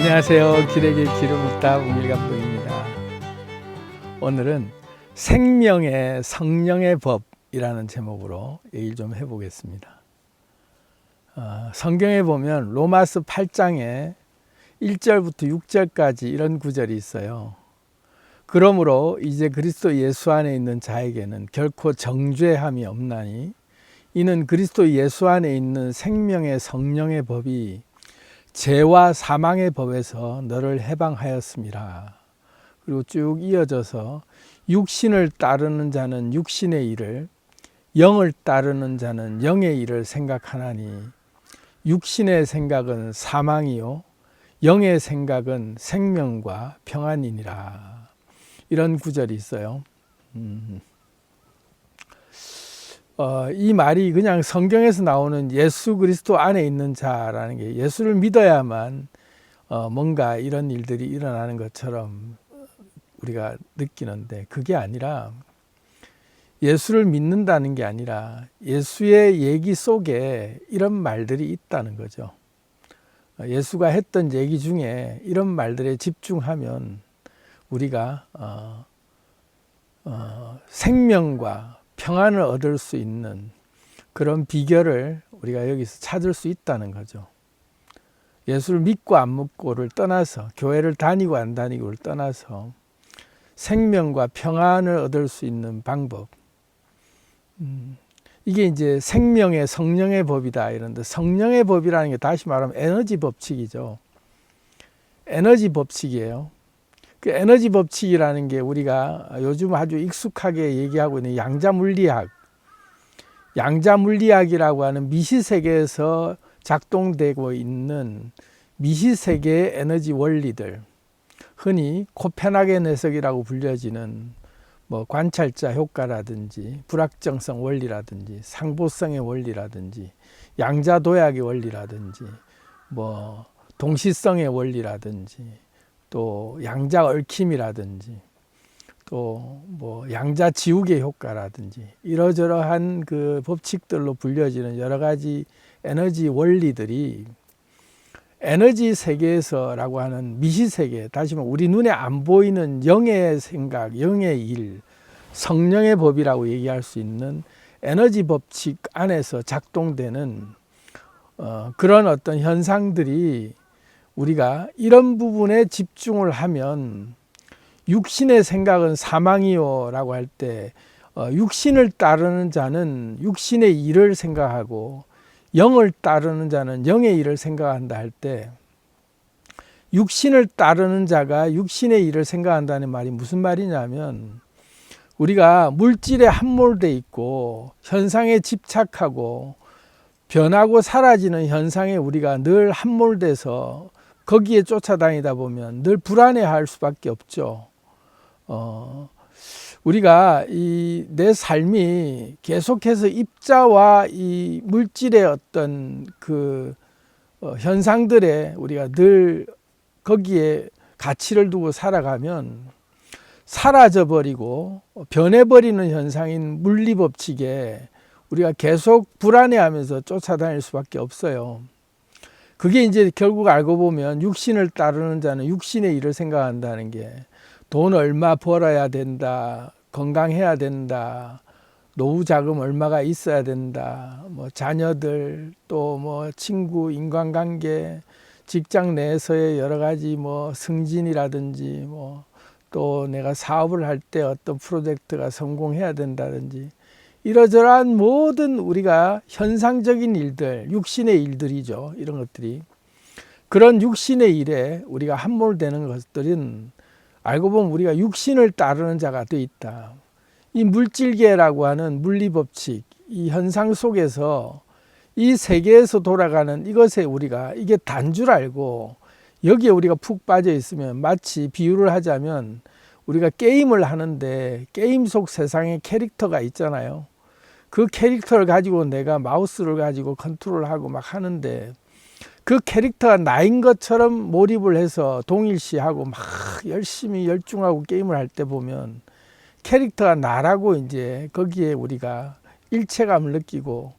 안녕하세요. 길에게 길을 묻다 웅일 감독입니다. 오늘은 생명의 성령의 법이라는 제목으로 얘기를 좀 해보겠습니다. 성경에 보면 로마서 8장에 1절부터 6절까지 이런 구절이 있어요. 그러므로 이제 그리스도 예수 안에 있는 자에게는 결코 정죄함이 없나니 이는 그리스도 예수 안에 있는 생명의 성령의 법이 죄와 사망의 법에서 너를 해방하였음이라. 그리고 쭉 이어져서 육신을 따르는 자는 육신의 일을, 영을 따르는 자는 영의 일을 생각하나니 육신의 생각은 사망이요 영의 생각은 생명과 평안이니라. 이런 구절이 있어요. 이 말이 그냥 성경에서 나오는 예수 그리스도 안에 있는 자라는 게 예수를 믿어야만 뭔가 이런 일들이 일어나는 것처럼 우리가 느끼는데, 그게 아니라 예수를 믿는다는 게 아니라 예수의 얘기 속에 이런 말들이 있다는 거죠. 예수가 했던 얘기 중에 이런 말들에 집중하면 우리가 생명과 평안을 얻을 수 있는 그런 비결을 우리가 여기서 찾을 수 있다는 거죠. 예수를 믿고 안 믿고를 떠나서, 교회를 다니고 안 다니고를 떠나서 생명과 평안을 얻을 수 있는 방법, 이게 이제 생명의 성령의 법이다 이런데, 성령의 법이라는 게 다시 말하면 에너지 법칙이죠. 에너지 법칙이에요. 그 에너지 법칙이라는 게 우리가 요즘 아주 익숙하게 얘기하고 있는 양자물리학이라고 하는 미시세계에서 작동되고 있는 미시세계의 에너지 원리들, 흔히 코펜하겐 해석이라고 불려지는 뭐 관찰자 효과라든지 불확정성 원리라든지 상보성의 원리라든지 양자도약의 원리라든지 뭐 동시성의 원리라든지 또 양자 얽힘이라든지 또 뭐 양자 지우개 효과라든지 이러저러한 그 법칙들로 불려지는 여러 가지 에너지 원리들이 에너지 세계에서라고 하는 미시세계, 다시 말하면 우리 눈에 안 보이는 영의 생각, 영의 일, 성령의 법이라고 얘기할 수 있는 에너지 법칙 안에서 작동되는 그런 어떤 현상들이, 우리가 이런 부분에 집중을 하면 육신의 생각은 사망이요 라고 할 때 육신을 따르는 자는 육신의 일을 생각하고 영을 따르는 자는 영의 일을 생각한다 할 때, 육신을 따르는 자가 육신의 일을 생각한다는 말이 무슨 말이냐면, 우리가 물질에 함몰돼 있고 현상에 집착하고 변하고 사라지는 현상에 우리가 늘 함몰돼서 거기에 쫓아다니다 보면 늘 불안해할 수밖에 없죠. 우리가 내 삶이 계속해서 입자와 이 물질의 어떤 그 현상들에 우리가 늘 거기에 가치를 두고 살아가면 사라져버리고 변해버리는 현상인 물리법칙에 우리가 계속 불안해하면서 쫓아다닐 수밖에 없어요. 그게 이제 결국 알고 보면 육신을 따르는 자는 육신의 일을 생각한다는 게, 돈 얼마 벌어야 된다, 건강해야 된다, 노후 자금 얼마가 있어야 된다, 뭐 자녀들, 또 뭐 친구, 인간관계, 직장 내에서의 여러 가지 뭐 승진이라든지, 뭐 또 내가 사업을 할 때 어떤 프로젝트가 성공해야 된다든지, 이러저러한 모든 우리가 현상적인 일들, 육신의 일들이죠. 이런 것들이, 그런 육신의 일에 우리가 함몰되는 것들은 알고 보면 우리가 육신을 따르는 자가 돼 있다. 이 물질계라고 하는 물리법칙, 이 현상 속에서 이 세계에서 돌아가는 이것에 우리가 이게 단 줄 알고 여기에 우리가 푹 빠져 있으면, 마치 비유를 하자면 우리가 게임을 하는데 게임 속 세상에 캐릭터가 있잖아요. 그 캐릭터를 가지고 내가 마우스를 가지고 컨트롤하고 막 하는데, 그 캐릭터가 나인 것처럼 몰입을 해서 동일시하고 막 열심히 열중하고 게임을 할 때 보면 캐릭터가 나라고 이제 거기에 우리가 일체감을 느끼고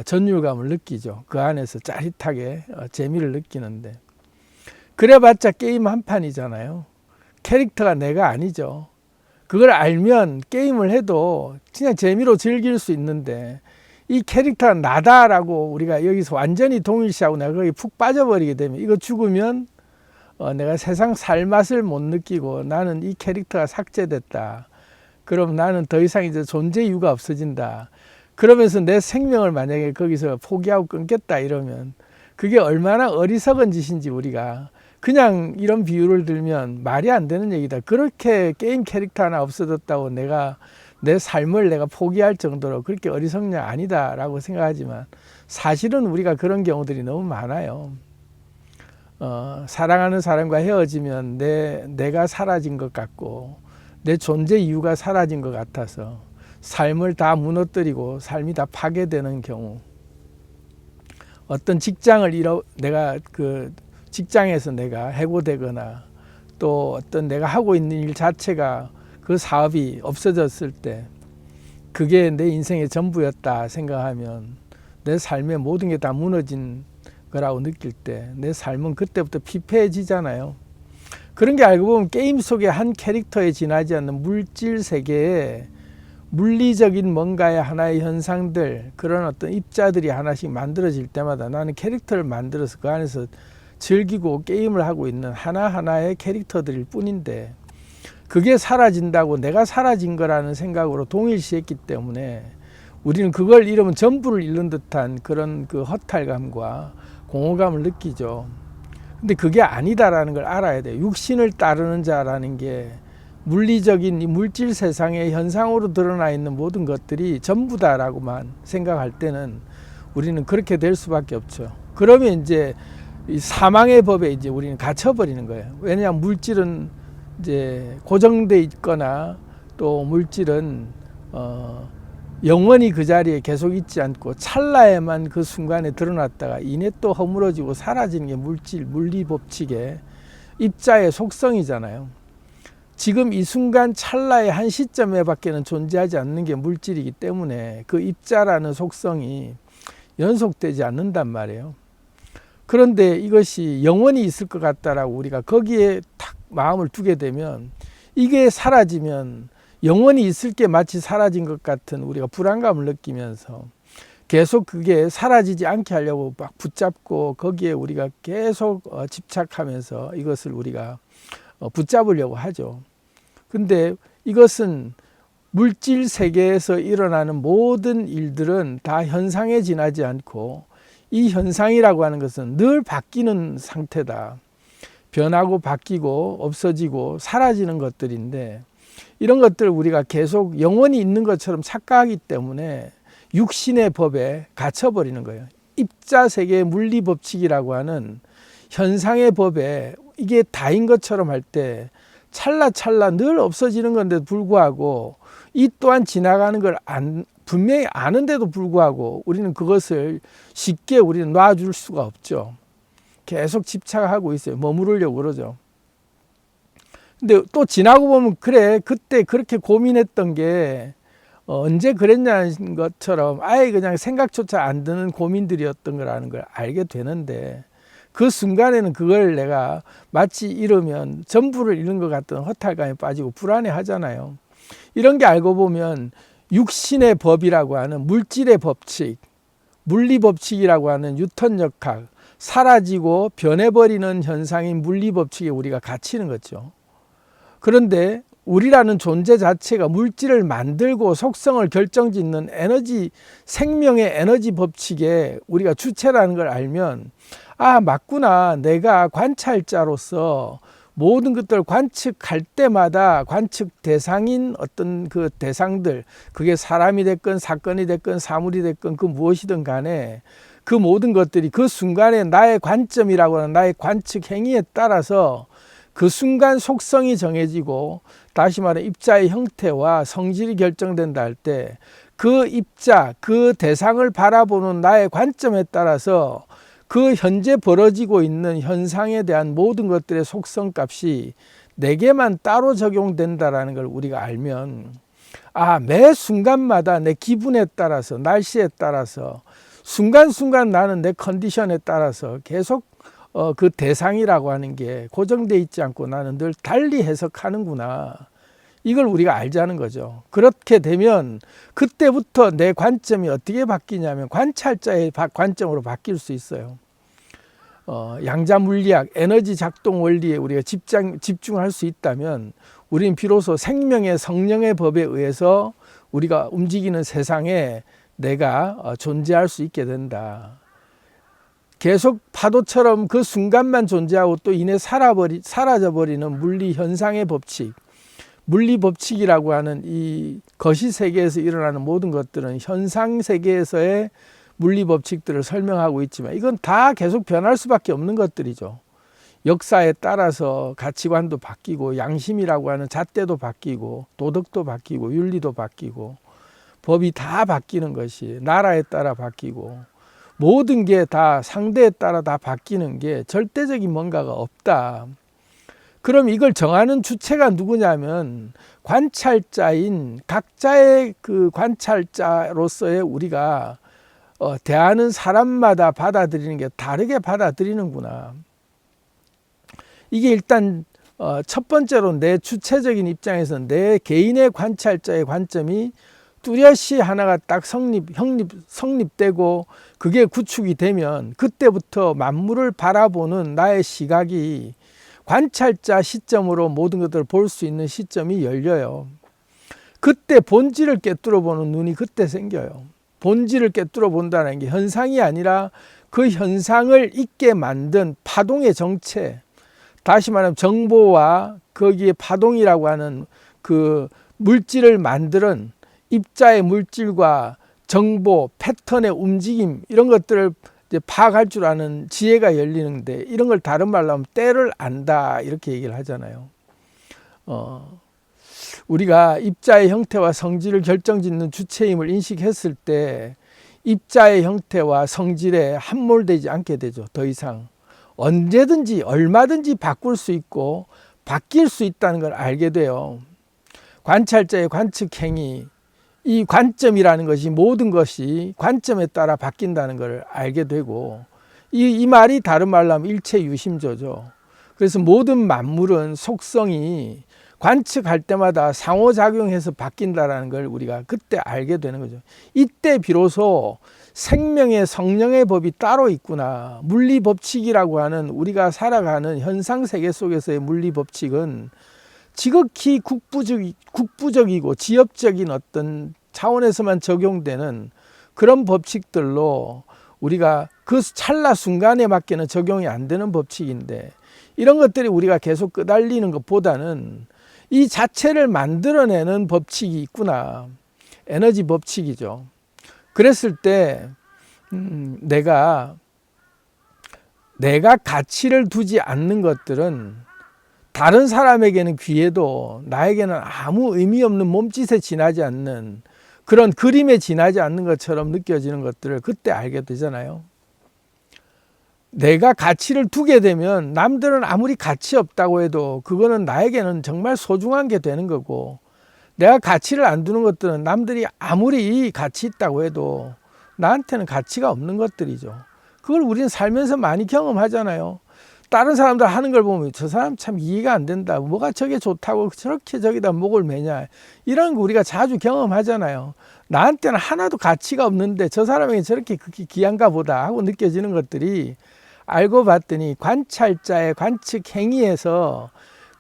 전율감을 느끼죠. 그 안에서 짜릿하게 재미를 느끼는데, 그래봤자 게임 한 판이잖아요. 캐릭터가 내가 아니죠. 그걸 알면 게임을 해도 그냥 재미로 즐길 수 있는데, 이 캐릭터가 나다라고 우리가 여기서 완전히 동일시하고 내가 거기 푹 빠져버리게 되면, 이거 죽으면 내가 세상 살 맛을 못 느끼고 나는 이 캐릭터가 삭제됐다. 그럼 나는 더 이상 이제 존재 이유가 없어진다. 그러면서 내 생명을 만약에 거기서 포기하고 끊겠다 이러면, 그게 얼마나 어리석은 짓인지 우리가, 그냥 이런 비유를 들면 말이 안 되는 얘기다. 그렇게 게임 캐릭터 하나 없어졌다고 내가 내 삶을 내가 포기할 정도로 그렇게 어리석냐? 아니다라고 생각하지만, 사실은 우리가 그런 경우들이 너무 많아요. 사랑하는 사람과 헤어지면 내가 사라진 것 같고 내 존재 이유가 사라진 것 같아서 삶을 다 무너뜨리고 삶이 다 파괴되는 경우, 어떤 직장을 내가 그 직장에서 내가 해고되거나 또 어떤 내가 하고 있는 일 자체가 그 사업이 없어졌을 때 그게 내 인생의 전부였다 생각하면 내 삶의 모든 게 다 무너진 거라고 느낄 때 내 삶은 그때부터 피폐해지잖아요. 그런 게 알고 보면 게임 속의 한 캐릭터에 지나지 않는 물질 세계에 물리적인 뭔가의 하나의 현상들, 그런 어떤 입자들이 하나씩 만들어질 때마다 나는 캐릭터를 만들어서 그 안에서 즐기고 게임을 하고 있는 하나하나의 캐릭터들일 뿐인데, 그게 사라진다고 내가 사라진 거라는 생각으로 동일시했기 때문에 우리는 그걸 잃으면 전부를 잃는 듯한 그런 그 허탈감과 공허감을 느끼죠. 근데 그게 아니다라는 걸 알아야 돼요. 육신을 따르는 자라는 게 물리적인 이 물질 세상의 현상으로 드러나 있는 모든 것들이 전부다라고만 생각할 때는 우리는 그렇게 될 수밖에 없죠. 그러면 이제 이 사망의 법에 이제 우리는 갇혀버리는 거예요. 왜냐하면 물질은 이제 고정돼 있거나 또 물질은 영원히 그 자리에 계속 있지 않고 찰나에만 그 순간에 드러났다가 이내 또 허물어지고 사라지는 게 물리 법칙의 입자의 속성이잖아요. 지금 이 순간 찰나의 한 시점에 밖에는 존재하지 않는 게 물질이기 때문에 그 입자라는 속성이 연속되지 않는단 말이에요. 그런데 이것이 영원히 있을 것 같다라고 우리가 거기에 탁 마음을 두게 되면, 이게 사라지면 영원히 있을 게 마치 사라진 것 같은 우리가 불안감을 느끼면서 계속 그게 사라지지 않게 하려고 막 붙잡고 거기에 우리가 계속 집착하면서 이것을 우리가 붙잡으려고 하죠. 근데 이것은 물질 세계에서 일어나는 모든 일들은 다 현상에 지나지 않고, 이 현상이라고 하는 것은 늘 바뀌는 상태다. 변하고 바뀌고 없어지고 사라지는 것들인데, 이런 것들 우리가 계속 영원히 있는 것처럼 착각하기 때문에 육신의 법에 갇혀버리는 거예요. 입자세계의 물리법칙이라고 하는 현상의 법에 이게 다인 것처럼 할 때 찰나찰나 늘 없어지는 건데도 불구하고, 이 또한 지나가는 걸 분명히 아는데도 불구하고 우리는 그것을 쉽게 우리는 놔줄 수가 없죠. 계속 집착하고 있어요. 머무르려고 그러죠. 근데 또 지나고 보면, 그래 그때 그렇게 고민했던 게 언제 그랬냐는 것처럼 아예 그냥 생각조차 안 드는 고민들이었던 거라는 걸 알게 되는데, 그 순간에는 그걸 내가 마치 잃으면 전부를 잃는 것 같은 허탈감에 빠지고 불안해 하잖아요. 이런 게 알고 보면 육신의 법이라고 하는 물질의 법칙, 물리법칙이라고 하는 유턴역학, 사라지고 변해버리는 현상인 물리법칙에 우리가 갇히는 거죠. 그런데 우리라는 존재 자체가 물질을 만들고 속성을 결정짓는 에너지, 생명의 에너지 법칙에 우리가 주체라는 걸 알면, 아, 맞구나. 내가 관찰자로서 모든 것들을 관측할 때마다 관측 대상인 어떤 그 대상들, 그게 사람이 됐건 사건이 됐건 사물이 됐건 그 무엇이든 간에 그 모든 것들이 그 순간에 나의 관점이라고 하는 나의 관측 행위에 따라서 그 순간 속성이 정해지고, 다시 말해 입자의 형태와 성질이 결정된다 할 때 그 입자, 그 대상을 바라보는 나의 관점에 따라서 그 현재 벌어지고 있는 현상에 대한 모든 것들의 속성값이 내게만 따로 적용된다라는 걸 우리가 알면, 아, 매 순간마다 내 기분에 따라서, 날씨에 따라서, 순간순간 나는 내 컨디션에 따라서 계속 그 대상이라고 하는 게 고정돼 있지 않고 나는 늘 달리 해석하는구나. 이걸 우리가 알자는 거죠. 그렇게 되면 그때부터 내 관점이 어떻게 바뀌냐면 관찰자의 관점으로 바뀔 수 있어요. 양자 물리학, 에너지 작동 원리에 우리가 집중할 수 있다면 우리는 비로소 생명의 성령의 법에 의해서 우리가 움직이는 세상에 내가 존재할 수 있게 된다. 계속 파도처럼 그 순간만 존재하고 또 이내 사라져버리는 물리 현상의 법칙, 물리 법칙이라고 하는 이 거시 세계에서 일어나는 모든 것들은 현상 세계에서의 물리 법칙들을 설명하고 있지만 이건 다 계속 변할 수밖에 없는 것들이죠. 역사에 따라서 가치관도 바뀌고 양심이라고 하는 잣대도 바뀌고 도덕도 바뀌고 윤리도 바뀌고 법이 다 바뀌는 것이 나라에 따라 바뀌고 모든 게 다 상대에 따라 다 바뀌는 게 절대적인 뭔가가 없다. 그럼 이걸 정하는 주체가 누구냐면 관찰자인 각자의 그 관찰자로서의 우리가 대하는 사람마다 받아들이는 게 다르게 받아들이는구나. 이게 일단 첫 번째로 내 주체적인 입장에서 내 개인의 관찰자의 관점이 뚜렷이 하나가 딱 성립되고 그게 구축이 되면 그때부터 만물을 바라보는 나의 시각이 관찰자 시점으로 모든 것들을 볼 수 있는 시점이 열려요. 그때 본질을 꿰뚫어 보는 눈이 그때 생겨요. 본질을 꿰뚫어 본다는 게 현상이 아니라 그 현상을 있게 만든 파동의 정체, 다시 말하면 정보와 거기에 파동이라고 하는 그 물질을 만드는 입자의 물질과 정보, 패턴의 움직임 이런 것들을 이제 파악할 줄 아는 지혜가 열리는데 이런 걸 다른 말로 하면 때를 안다 이렇게 얘기를 하잖아요. 우리가 입자의 형태와 성질을 결정짓는 주체임을 인식했을 때 입자의 형태와 성질에 함몰되지 않게 되죠. 더 이상 언제든지 얼마든지 바꿀 수 있고 바뀔 수 있다는 걸 알게 돼요. 관찰자의 관측 행위, 이 관점이라는 것이 모든 것이 관점에 따라 바뀐다는 걸 알게 되고 이 말이 다른 말로 하면 일체유심조죠. 그래서 모든 만물은 속성이 관측할 때마다 상호작용해서 바뀐다는 걸 우리가 그때 알게 되는 거죠. 이때 비로소 생명의 성령의 법이 따로 있구나. 물리법칙이라고 하는 우리가 살아가는 현상세계 속에서의 물리법칙은 지극히 국부적이고 지엽적인 어떤 차원에서만 적용되는 그런 법칙들로 우리가 그 찰나 순간에 맞게는 적용이 안 되는 법칙인데 이런 것들이 우리가 계속 끄달리는 것보다는 이 자체를 만들어내는 법칙이 있구나. 에너지 법칙이죠. 그랬을 때 내가 가치를 두지 않는 것들은 다른 사람에게는 귀해도 나에게는 아무 의미 없는 몸짓에 지나지 않는 그런 그림에 지나지 않는 것처럼 느껴지는 것들을 그때 알게 되잖아요. 내가 가치를 두게 되면 남들은 아무리 가치 없다고 해도 그거는 나에게는 정말 소중한 게 되는 거고 내가 가치를 안 두는 것들은 남들이 아무리 가치 있다고 해도 나한테는 가치가 없는 것들이죠. 그걸 우리는 살면서 많이 경험하잖아요. 다른 사람들 하는 걸 보면 저 사람 참 이해가 안 된다. 뭐가 저게 좋다고 저렇게 저기다 목을 매냐. 이런 거 우리가 자주 경험하잖아요. 나한테는 하나도 가치가 없는데 저 사람에게 저렇게 그렇게 귀한가 보다 하고 느껴지는 것들이 알고 봤더니 관찰자의 관측 행위에서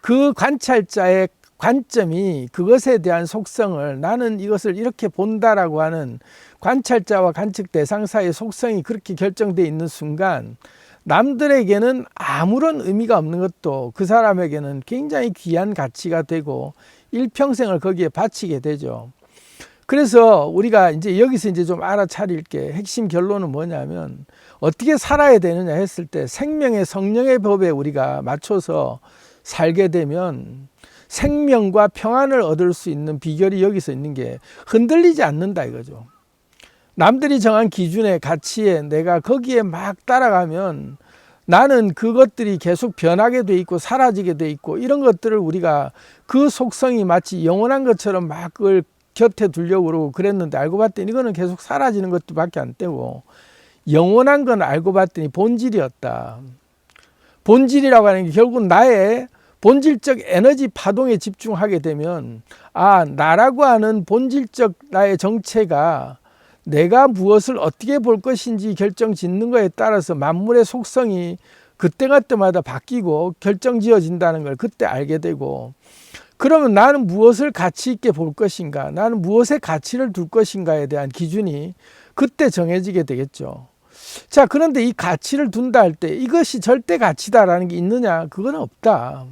그 관찰자의 관점이 그것에 대한 속성을 나는 이것을 이렇게 본다라고 하는 관찰자와 관측 대상 사이의 속성이 그렇게 결정되어 있는 순간 남들에게는 아무런 의미가 없는 것도 그 사람에게는 굉장히 귀한 가치가 되고 일평생을 거기에 바치게 되죠. 그래서 우리가 이제 여기서 이제 좀 알아차릴 게 핵심 결론은 뭐냐면 어떻게 살아야 되느냐 했을 때 생명의 성령의 법에 우리가 맞춰서 살게 되면 생명과 평안을 얻을 수 있는 비결이 여기서 있는 게 흔들리지 않는다 이거죠. 남들이 정한 기준의 가치에 내가 거기에 막 따라가면 나는 그것들이 계속 변하게 돼 있고 사라지게 돼 있고 이런 것들을 우리가 그 속성이 마치 영원한 것처럼 막 그걸 곁에 두려고 그러고 그랬는데 알고 봤더니 이거는 계속 사라지는 것도 밖에 안 되고 영원한 건 알고 봤더니 본질이었다. 본질이라고 하는 게 결국 나의 본질적 에너지 파동에 집중하게 되면 나라고 하는 본질적 나의 정체가 내가 무엇을 어떻게 볼 것인지 결정 짓는 거에 따라서 만물의 속성이 그때마다 바뀌고 결정 지어진다는 걸 그때 알게 되고, 그러면 나는 무엇을 가치 있게 볼 것인가, 나는 무엇에 가치를 둘 것인가에 대한 기준이 그때 정해지게 되겠죠. 자, 그런데 이 가치를 둔다 할 때 이것이 절대 가치다라는 게 있느냐? 그건 없다.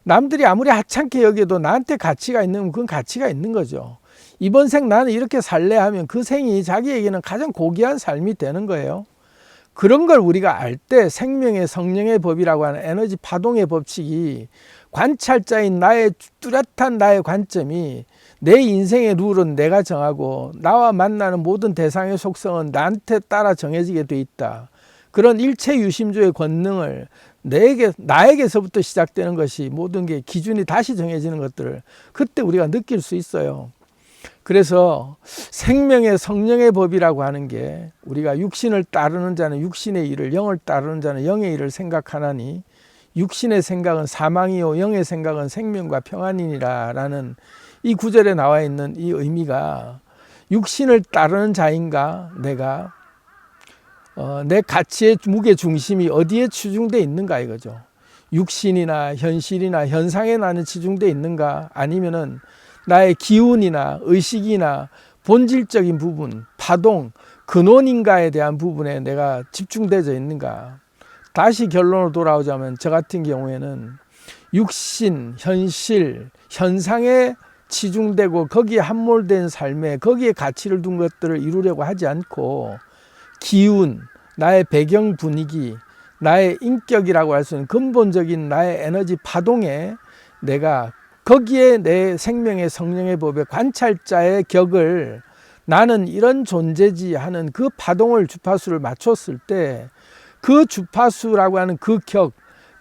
남들이 아무리 하찮게 여겨도 나한테 가치가 있는, 그건 가치가 있는 거죠. 이번 생 나는 이렇게 살래 하면 그 생이 자기에게는 가장 고귀한 삶이 되는 거예요. 그런 걸 우리가 알 때 생명의 성령의 법이라고 하는 에너지 파동의 법칙이, 관찰자인 나의 뚜렷한 나의 관점이, 내 인생의 룰은 내가 정하고 나와 만나는 모든 대상의 속성은 나한테 따라 정해지게 돼 있다. 그런 일체 유심조의 권능을 나에게서부터 시작되는 것이, 모든 게 기준이 다시 정해지는 것들을 그때 우리가 느낄 수 있어요. 그래서 생명의 성령의 법이라고 하는 게, 우리가 육신을 따르는 자는 육신의 일을, 영을 따르는 자는 영의 일을 생각하나니 육신의 생각은 사망이요 영의 생각은 생명과 평안이니라 라는 이 구절에 나와 있는 이 의미가, 육신을 따르는 자인가, 내가 내 가치의 무게 중심이 어디에 치중되어 있는가 이거죠. 육신이나 현실이나 현상에 나는 치중되어 있는가, 아니면은 나의 기운이나 의식이나 본질적인 부분, 파동, 근원인가에 대한 부분에 내가 집중되어 있는가. 다시 결론으로 돌아오자면, 저 같은 경우에는 육신, 현실, 현상에 치중되고 거기에 함몰된 삶에, 거기에 가치를 둔 것들을 이루려고 하지 않고, 기운, 나의 배경 분위기, 나의 인격이라고 할 수 있는 근본적인 나의 에너지 파동에, 내가 거기에 내 생명의 성령의 법의 관찰자의 격을, 나는 이런 존재지 하는 그 파동을, 주파수를 맞췄을 때, 그 주파수라고 하는 그 격,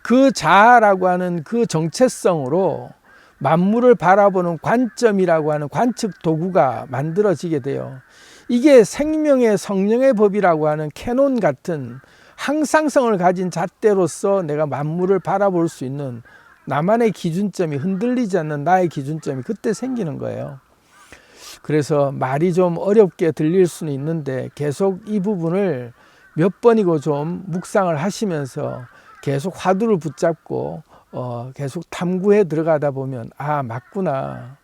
그 자아라고 하는 그 정체성으로 만물을 바라보는 관점이라고 하는 관측 도구가 만들어지게 돼요. 이게 생명의 성령의 법이라고 하는 캐논 같은 항상성을 가진 잣대로서 내가 만물을 바라볼 수 있는 나만의 기준점이, 흔들리지 않는 나의 기준점이 그때 생기는 거예요. 그래서 말이 좀 어렵게 들릴 수는 있는데, 계속 이 부분을 몇 번이고 좀 묵상을 하시면서 계속 화두를 붙잡고 계속 탐구해 들어가다 보면, 맞구나.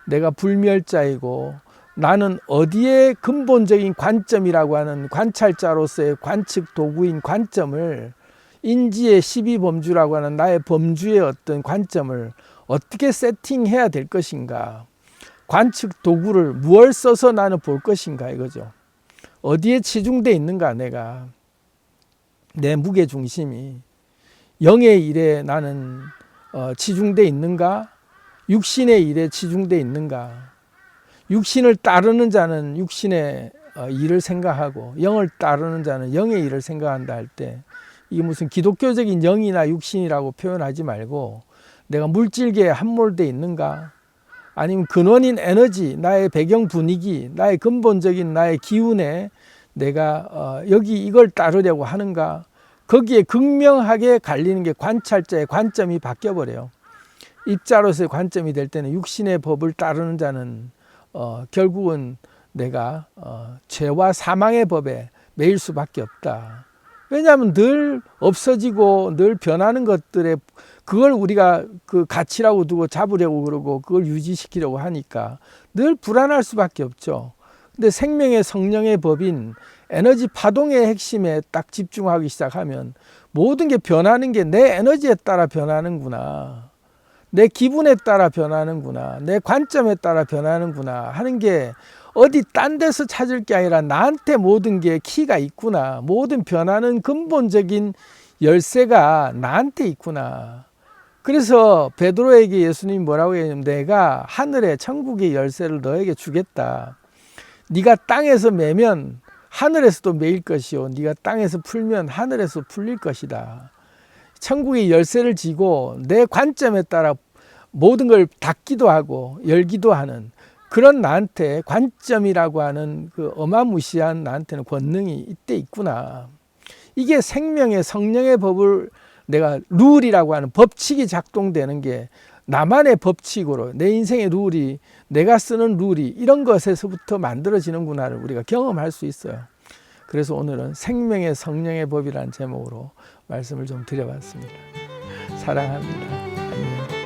내가 불멸자이고 나는 어디에 근본적인 관점이라고 하는 관찰자로서의 관측 도구인 관점을, 인지의 12범주라고 하는 나의 범주의 어떤 관점을 어떻게 세팅해야 될 것인가, 관측 도구를 무엇을 써서 나는 볼 것인가 이거죠. 어디에 치중되어 있는가, 내가 내 무게중심이 영의 일에 나는 치중되어 있는가, 육신의 일에 치중되어 있는가. 육신을 따르는 자는 육신의 일을 생각하고, 영을 따르는 자는 영의 일을 생각한다 할 때, 이게 무슨 기독교적인 영이나 육신이라고 표현하지 말고, 내가 물질계에 함몰되어 있는가, 아니면 근원인 에너지, 나의 배경 분위기, 나의 근본적인 나의 기운에 내가 여기 이걸 따르려고 하는가. 거기에 극명하게 갈리는 게 관찰자의 관점이 바뀌어버려요. 입자로서의 관점이 될 때는 육신의 법을 따르는 자는 결국은 내가 죄와 사망의 법에 매일 수밖에 없다. 왜냐하면 늘 없어지고 늘 변하는 것들에, 그걸 우리가 그 가치라고 두고 잡으려고 그러고 그걸 유지시키려고 하니까 늘 불안할 수밖에 없죠. 근데 생명의 성령의 법인 에너지 파동의 핵심에 딱 집중하기 시작하면, 모든 게 변하는 게 내 에너지에 따라 변하는구나, 내 기분에 따라 변하는구나, 내 관점에 따라 변하는구나 하는 게, 어디 딴 데서 찾을 게 아니라 나한테 모든 게 키가 있구나, 모든 변화는 근본적인 열쇠가 나한테 있구나. 그래서 베드로에게 예수님이 뭐라고 했냐면, 내가 하늘의 천국의 열쇠를 너에게 주겠다. 네가 땅에서 매면 하늘에서도 매일 것이요, 네가 땅에서 풀면 하늘에서 풀릴 것이다. 천국의 열쇠를 쥐고 내 관점에 따라 모든 걸 닫기도 하고 열기도 하는 그런 나한테, 관점이라고 하는 그 어마무시한 나한테는 권능이 이때 있구나. 이게 생명의 성령의 법을 내가 룰이라고 하는 법칙이 작동되는 게 나만의 법칙으로 내 인생의 룰이 내가 쓰는 룰이 이런 것에서부터 만들어지는구나를 우리가 경험할 수 있어요. 그래서 오늘은 생명의 성령의 법이라는 제목으로 말씀을 좀 드려봤습니다. 사랑합니다. 안녕.